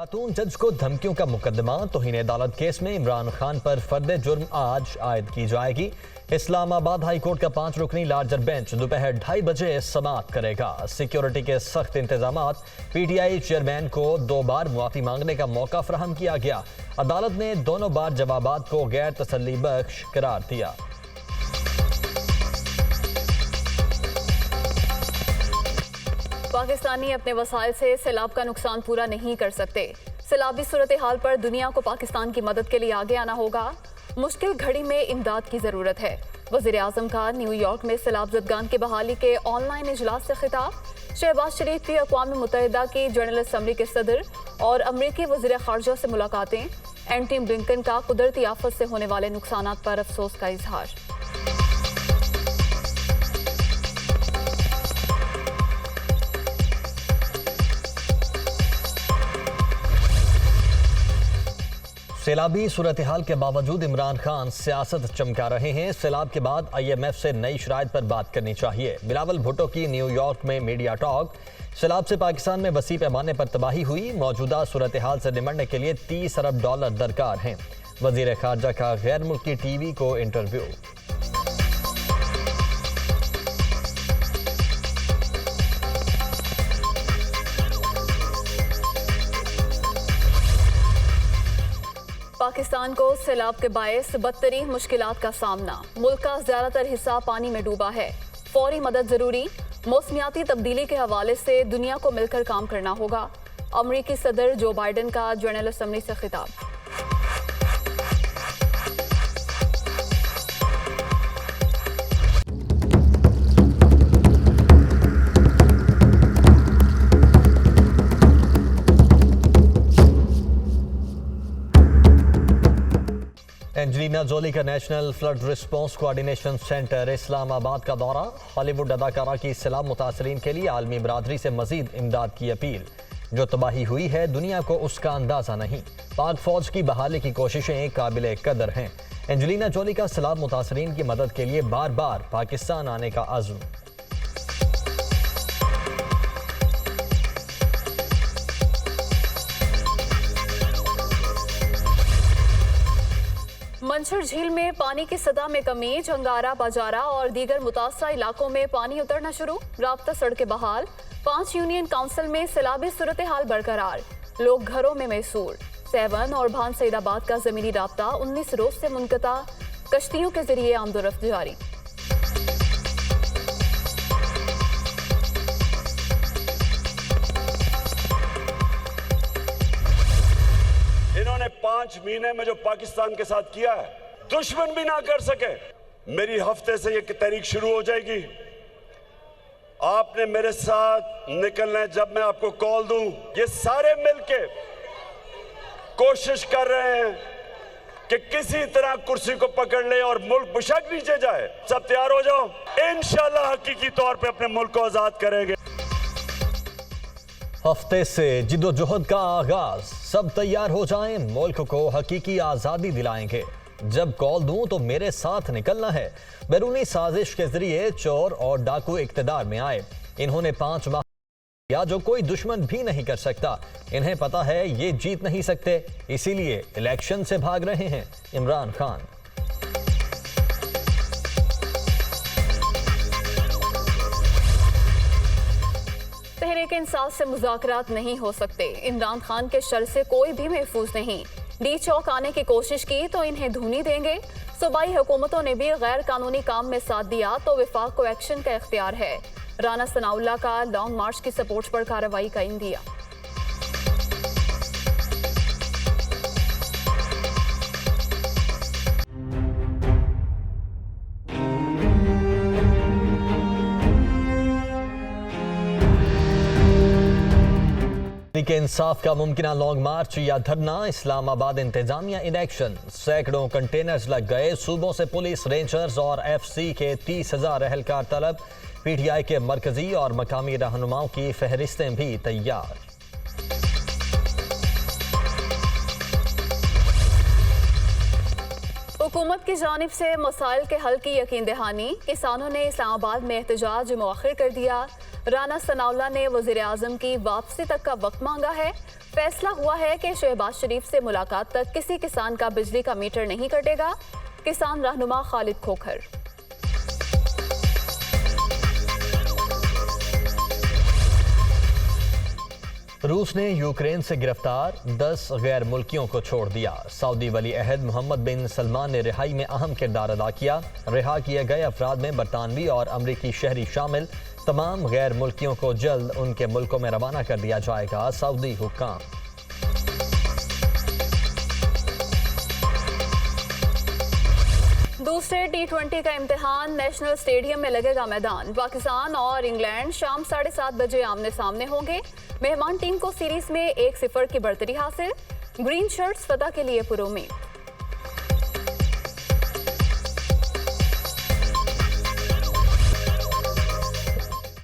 खातून जज को धमकियों का मुकदमा तौहीन अदालत केस में इमरान खान पर फर्द जुर्म आज आयद की जाएगी। इस्लामाबाद हाई कोर्ट का 5 रुकनी लार्जर बेंच दोपहर 2:30 बजे समाअत करेगा। सिक्योरिटी के सख्त इंतजामात, पीटीआई चेयरमैन को 2 बार मुआफी मांगने का मौका फराहम किया गया। अदालत ने दोनों बार जवाबात को गैर तसल्ली बख्श करार दिया। पाकिस्तानी अपने वसाइल से सैलाब का नुकसान पूरा नहीं कर सकते। सैलाबी सूरत हाल पर दुनिया को पाकिस्तान की मदद के लिए आगे आना होगा। मुश्किल घड़ी में इमदाद की जरूरत है। वज़ीर आज़म का न्यूयॉर्क में सैलाब ज़दगान की बहाली के ऑनलाइन इजलास से खिताब। शहबाज शरीफ की अक़वाम मुत्तहिदा की जनरल असम्बली के सदर और अमरीकी वज़ीर ख़ारजा से मुलाकातें। एंटी ब्लिंकन का कुदरती आफत से होने वाले नुकसानात पर अफसोस का इजहार। सैलाबी सूरत हाल के बावजूद इमरान खान सियासत चमका रहे हैं। सैलाब के बाद IMF से नई शराइत पर बात करनी चाहिए। बिलावल भुट्टो की न्यूयॉर्क में मीडिया टॉक। सैलाब से पाकिस्तान में वसी पैमाने पर तबाही हुई। मौजूदा सूरत हाल से निमटने के लिए $30 अरब दरकार हैं। वजीर खारजा का गैर मुल्की TV को इंटरव्यू। पाकिस्तान को सैलाब के बायस बदतरीन मुश्किलात का सामना। मुल्क का ज्यादातर हिस्सा पानी में डूबा है। फौरी मदद जरूरी। मौसमियाती तब्दीली के हवाले से दुनिया को मिलकर काम करना होगा। अमरीकी सदर जो बाइडन का जनरल असम्बली से खिताब। एंजेलिना जोली का national flood response coordination centre Islamabad का दौरा। हॉलीवुड अदाकारा की सैलाब मुतासरीन के लिए आलमी बरादरी से मजीद इमदाद की अपील। जो तबाही हुई है दुनिया को उसका अंदाजा नहीं। पाक फौज की बहाली की कोशिशें काबिल कदर हैं। एंजेलिना जोली का सैलाब मुतासरीन की मदद के लिए बार बार पाकिस्तान आने का अज़्म। मंछर झील में पानी की सतह में कमी। जंगारा, बाजारा और दीगर मुतासरा इलाकों में पानी उतरना शुरू। राब्ता सड़कें बहाल। 5 यूनियन काउंसिल में सैलाबी सूरत हाल बरकरार। लोग घरों में मैसूर। सेवन और भान सईदाबाद का जमीनी राब्ता 19 रोज से मुनक़ता। कश्तियों के जरिए आमदोरफ्त जारी। इन्होंने 5 महीने में जो पाकिस्तान के साथ किया है दुश्मन भी ना कर सके। मेरी हफ्ते से ये तहरीक शुरू हो जाएगी। आपने मेरे साथ निकलना है। जब मैं आपको कॉल दूं, ये सारे मिलके कोशिश कर रहे हैं कि किसी तरह कुर्सी को पकड़ ले और मुल्क बेशक नीचे जाए। सब तैयार हो जाओ। इंशाल्लाह हकीकी तौर पे अपने मुल्क को आजाद करेंगे। हफ्ते से जिद्दोजहद का आगाज। सब तैयार हो जाएं, मुल्क को हकीकी आज़ादी दिलाएंगे। जब कॉल दूं तो मेरे साथ निकलना है। बैरूनी साजिश के जरिए चोर और डाकू इक्तदार में आए। इन्होंने 5 माह किया जो कोई दुश्मन भी नहीं कर सकता। इन्हें पता है ये जीत नहीं सकते, इसीलिए इलेक्शन से भाग रहे हैं इमरान खान। तहरीक इंसाफ से मुज़ाकरात नहीं हो सकते। इमरान खान के शर से कोई भी महफूज नहीं। डी चौक आने की कोशिश की तो इन्हें धूनी देंगे। सूबाई हुकूमतों ने भी गैर कानूनी काम में साथ दिया तो विफाक को एक्शन का इख्तियार है। राना सनाउल्लाह का लॉन्ग मार्च की सपोर्ट पर कार्रवाई का इंदिया। के इंसाफ का मुमकिना लॉन्ग मार्च या धरना। इस्लामाबाद इंतजामिया इन एक्शन। सैकड़ों कंटेनर्स लग गए। सूबों से पुलिस, रेंजर्स और FC के 30,000 एहलकार तलब। PTI के मरकजी और मकामी रहनुमाओं की फहरिस्तें भी तैयार। हुकूमत की जानिब से मसाइल के हल की यकीन दहानी। किसानों ने इस्लामाबाद में एहतजाज मौखिर कर दिया। राना सनाउल्लाह ने वजीर आजम की वापसी तक का वक्त मांगा है। फैसला हुआ है कि शहबाज शरीफ से मुलाकात तक किसी किसान का बिजली का मीटर नहीं कटेगा। किसान रहनुमा खालिद खोखर। रूस ने यूक्रेन से गिरफ्तार 10 गैर मुल्कियों को छोड़ दिया। सऊदी वली अहद मोहम्मद बिन सलमान ने रिहाई में अहम किरदार अदा किया। रिहा किए गए अफराद में बरतानवी और अमरीकी शहरी शामिल। तमाम गैर मुल्कियों को जल्द उनके मुल्कों में रवाना कर दिया जाएगा। सऊदी हुक्काम। दूसरे T20 का इम्तिहान नेशनल स्टेडियम में लगेगा मैदान। पाकिस्तान और इंग्लैंड शाम 7:30 बजे आमने सामने होंगे। मेहमान टीम को सीरीज में 1-0 की बढ़तरी हासिल। ग्रीन शर्ट्स फतह के लिए पुरुउम्मीद।